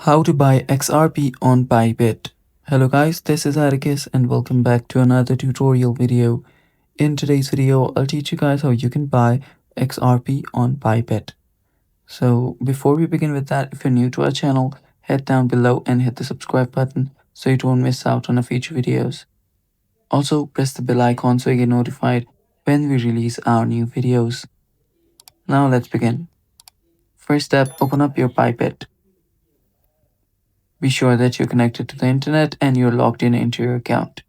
How to buy XRP on Bybit. Hello guys, this is Arikis and welcome back to another tutorial video. In today's video, I'll teach you guys how you can buy XRP on Bybit. So before we begin with that, if you're new to our channel, head down below and hit the subscribe button so you don't miss out on our future videos. Also, press the bell icon so you get notified when we release our new videos. Now let's begin. First step, open up your Bybit. Be sure that you're connected to the internet and you're logged in into your account.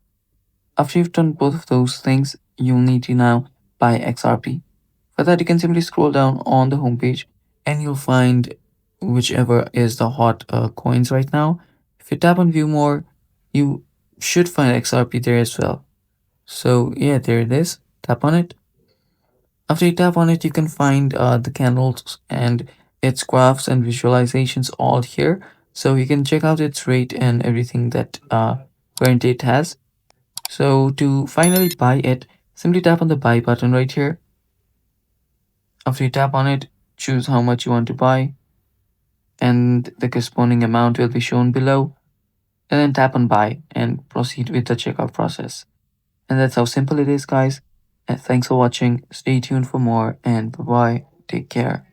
After you've done both of those things, you'll need to now buy XRP. For that, you can simply scroll down on the homepage and you'll find whichever is the hot coins right now. If you tap on view more, you should find XRP there as well. So yeah, there it is. Tap on it. After you tap on it, you can find the candles and its graphs and visualizations all here. So you can check out its rate and everything that current it has. So to finally buy it, simply tap on the buy button right here. After you tap on it, choose how much you want to buy and the corresponding amount will be shown below. And then tap on buy and proceed with the checkout process. And that's how simple it is, guys. And thanks for watching. Stay tuned for more and bye-bye. Take care.